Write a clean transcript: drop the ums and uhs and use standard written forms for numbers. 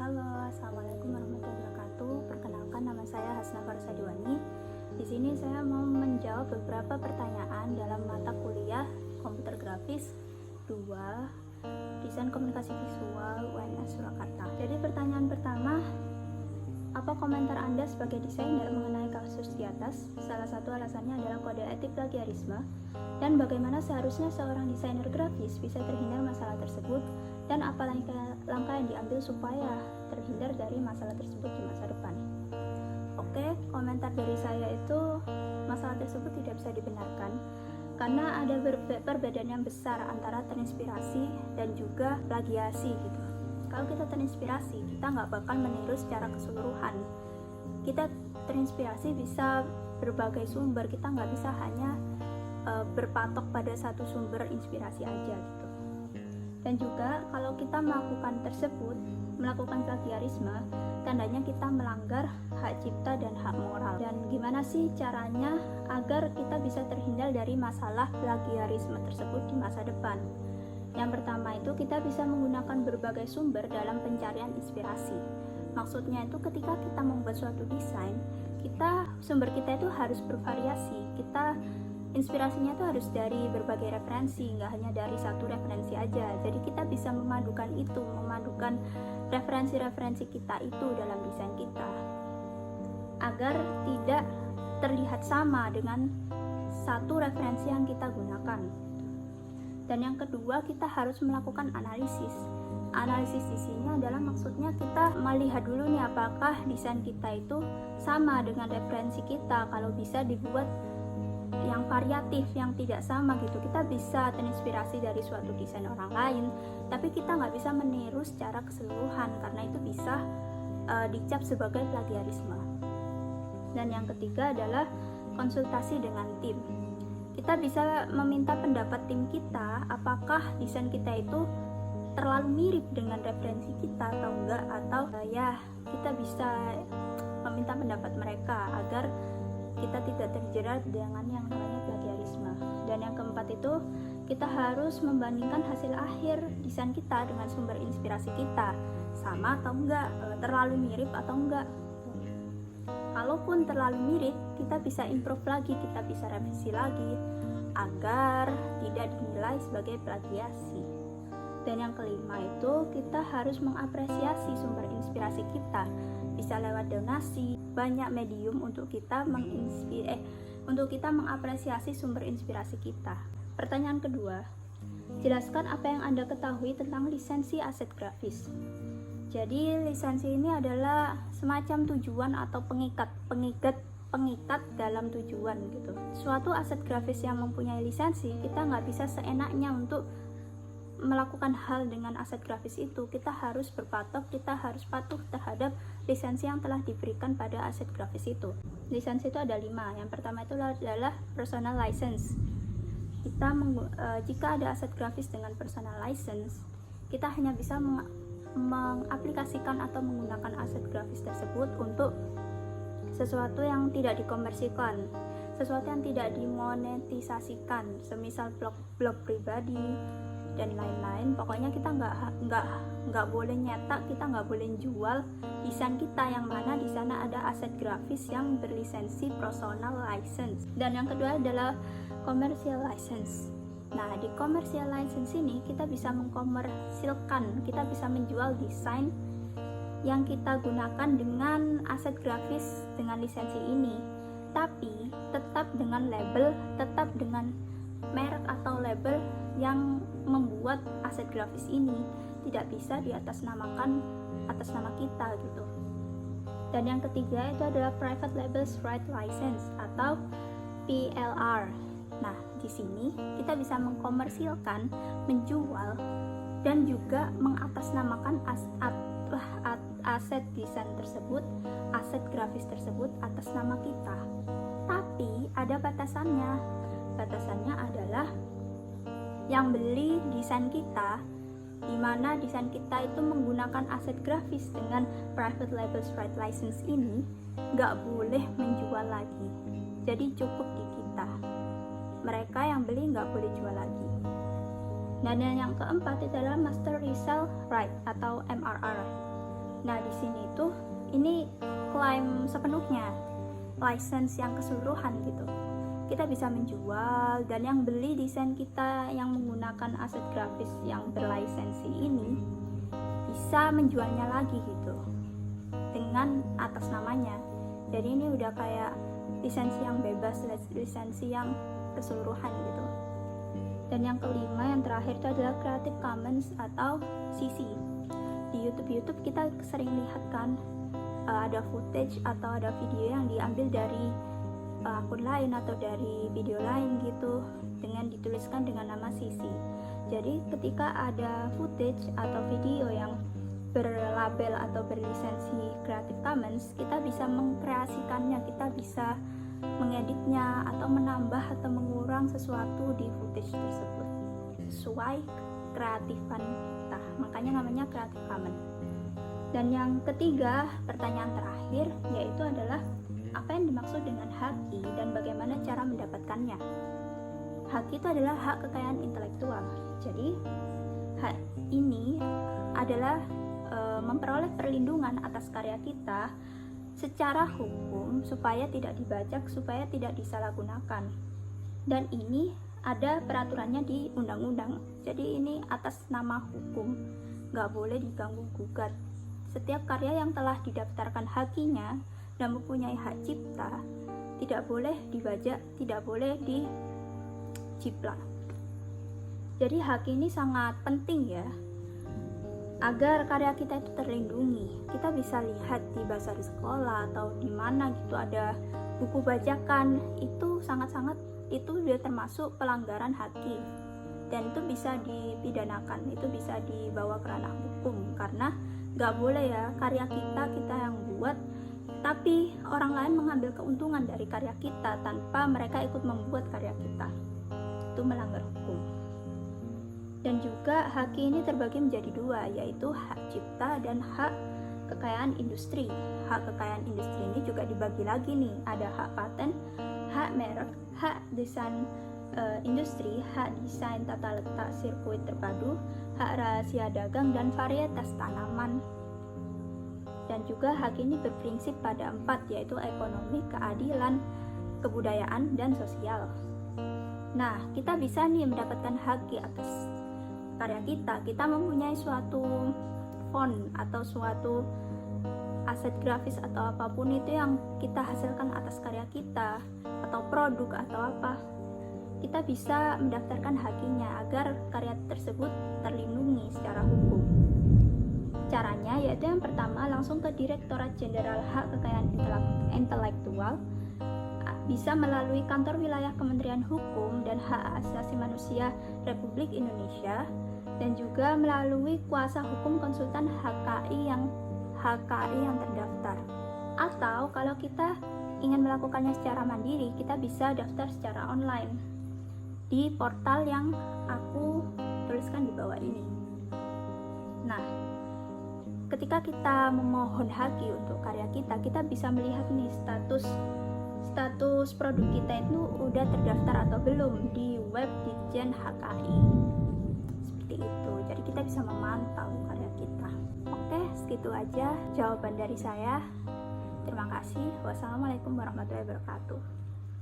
Halo, assalamualaikum warahmatullahi wabarakatuh. Perkenalkan, nama saya Hasna Farsadiwani. Di sini saya mau menjawab beberapa pertanyaan dalam mata kuliah Komputer Grafis 2, Desain Komunikasi Visual UNS Surakarta. Jadi pertanyaan pertama, apa komentar Anda sebagai desainer mengenai kasus di atas? Salah satu alasannya adalah kode etik plagiarisme dan bagaimana seharusnya seorang desainer grafis bisa terhindar masalah tersebut dan apa langkah yang diambil supaya terhindar dari masalah tersebut di masa depan. Oke, komentar dari saya itu masalah tersebut tidak bisa dibenarkan karena ada perbedaan yang besar antara terinspirasi dan juga plagiasi gitu. Kalau kita terinspirasi, kita nggak bakal meniru secara keseluruhan. Kita terinspirasi bisa berbagai sumber, kita nggak bisa hanya berpatok pada satu sumber inspirasi aja gitu. Dan juga kalau kita melakukan plagiarisme, tandanya kita melanggar hak cipta dan hak moral. Dan gimana sih caranya agar kita bisa terhindar dari masalah plagiarisme tersebut di masa depan? Yang pertama itu kita bisa menggunakan berbagai sumber dalam pencarian inspirasi. Maksudnya itu ketika kita membuat suatu desain, sumber kita itu harus bervariasi. Inspirasinya itu harus dari berbagai referensi, nggak hanya dari satu referensi aja. Jadi kita bisa memadukan referensi-referensi kita itu dalam desain kita agar tidak terlihat sama dengan satu referensi yang kita gunakan. Dan yang kedua, kita harus melakukan analisis. Analisis di sini adalah maksudnya kita melihat dulu nih apakah desain kita itu sama dengan referensi kita. Kalau bisa dibuat yang variatif, yang tidak sama gitu. Kita bisa terinspirasi dari suatu desain orang lain, tapi kita nggak bisa meniru secara keseluruhan karena itu bisa dicap sebagai plagiarisme. Dan yang ketiga adalah konsultasi dengan tim. Kita bisa meminta pendapat tim kita, apakah desain kita itu terlalu mirip dengan referensi kita atau enggak, atau kita bisa meminta pendapat mereka agar kita tidak terjerat dengan yang namanya plagiarisme. Dan yang keempat itu kita harus membandingkan hasil akhir desain kita dengan sumber inspirasi kita, sama atau enggak, terlalu mirip atau enggak. Kalaupun terlalu mirip, kita bisa improve lagi, kita bisa revisi lagi agar tidak dinilai sebagai plagiasi. Dan yang kelima itu kita harus mengapresiasi sumber inspirasi kita, bisa lewat donasi, banyak medium untuk kita mengapresiasi sumber inspirasi kita. Pertanyaan kedua, jelaskan apa yang Anda ketahui tentang lisensi aset grafis. Jadi lisensi ini adalah semacam tujuan atau pengikat dalam tujuan gitu. Suatu aset grafis yang mempunyai lisensi, kita nggak bisa seenaknya untuk melakukan hal dengan aset grafis itu. Kita harus patuh terhadap lisensi yang telah diberikan pada aset grafis itu. Lisensi itu ada 5. Yang pertama itu adalah personal license. Jika ada aset grafis dengan personal license, kita hanya bisa mengaplikasikan atau menggunakan aset grafis tersebut untuk sesuatu yang tidak dikomersikan, sesuatu yang tidak dimonetisasikan, semisal blog pribadi dan lain-lain. Pokoknya kita nggak boleh nyetak, kita nggak boleh jual desain kita yang mana di sana ada aset grafis yang berlisensi personal license. Dan yang kedua adalah commercial license. Nah, di commercial license ini kita bisa mengkomersilkan, kita bisa menjual desain yang kita gunakan dengan aset grafis dengan lisensi ini, tapi tetap dengan merek atau label yang membuat aset grafis ini, tidak bisa diatasnamakan atas nama kita gitu. Dan yang ketiga itu adalah private labels right license atau PLR. Nah, di sini kita bisa mengkomersilkan, menjual dan juga mengatasnamakan aset desain tersebut, aset grafis tersebut atas nama kita. Tapi ada batasannya. Batasannya adalah yang beli desain kita, di mana desain kita itu menggunakan aset grafis dengan private labels right license ini, nggak boleh menjual lagi. Jadi cukup di kita. Mereka yang beli nggak boleh jual lagi. Dan yang keempat itu adalah master resale right atau MRR. Nah, di sini tuh ini klaim sepenuhnya, license yang keseluruhan gitu. Kita bisa menjual, dan yang beli desain kita yang menggunakan aset grafis yang berlisensi ini bisa menjualnya lagi gitu dengan atas namanya. Jadi ini udah kayak lisensi yang bebas, lisensi yang keseluruhan gitu. Dan yang kelima, yang terakhir itu adalah Creative Commons atau CC. Di YouTube kita sering lihat kan ada footage atau ada video yang diambil dari akun lain atau dari video lain gitu dengan dituliskan dengan nama CC. Jadi ketika ada footage atau video yang berlabel atau berlisensi Creative Commons, kita bisa mengkreasikannya, kita bisa mengeditnya atau menambah atau mengurang sesuatu di footage tersebut sesuai kreatifan kita, makanya namanya Creative Commons. Dan yang ketiga, pertanyaan terakhir, yaitu adalah apa yang dimaksud dengan haki dan bagaimana cara mendapatkannya. Haki itu adalah hak kekayaan intelektual. Jadi hak ini adalah memperoleh perlindungan atas karya kita secara hukum supaya tidak dibajak, supaya tidak disalahgunakan. Dan ini ada peraturannya di undang-undang. Jadi ini atas nama hukum, nggak boleh diganggu gugat. Setiap karya yang telah didaftarkan hakinya dan mempunyai hak cipta tidak boleh dibajak, tidak boleh diciplak. Jadi hak ini sangat penting ya, agar karya kita itu terlindungi. Kita bisa lihat di bazar sekolah atau di mana gitu ada buku bajakan, itu sangat-sangat itu dia termasuk pelanggaran haki dan itu bisa dipidanakan, itu bisa dibawa ke ranah hukum karena nggak boleh ya karya kita yang buat tapi orang lain mengambil keuntungan dari karya kita tanpa mereka ikut membuat karya kita, itu melanggar hukum. Dan juga hak ini terbagi menjadi dua, yaitu hak cipta dan hak kekayaan industri. Hak kekayaan industri ini juga dibagi lagi nih, ada hak paten, hak merek, hak desain industri, hak desain tata letak sirkuit terpadu, hak rahasia dagang, dan varietas tanaman. Dan juga hak ini berprinsip pada 4, yaitu ekonomi, keadilan, kebudayaan, dan sosial. Nah, kita bisa nih mendapatkan hak atas karya kita mempunyai suatu font atau suatu aset grafis atau apapun itu yang kita hasilkan atas karya kita atau produk atau apa, kita bisa mendaftarkan hakinya agar karya tersebut terlindungi secara hukum. Caranya yaitu yang pertama, langsung ke Direktorat Jenderal Hak Kekayaan Intelektual, bisa melalui kantor wilayah Kementerian Hukum dan Hak Asasi Manusia Republik Indonesia, dan juga melalui kuasa hukum konsultan HKI yang terdaftar. Atau kalau kita ingin melakukannya secara mandiri, kita bisa daftar secara online di portal yang aku tuliskan di bawah ini. Nah, ketika kita memohon haki untuk karya kita bisa melihat nih status produk kita itu udah terdaftar atau belum di web Ditjen HKI. Seperti itu. Jadi kita bisa memantau karya kita. Oke, segitu aja jawaban dari saya. Terima kasih. Wassalamualaikum warahmatullahi wabarakatuh.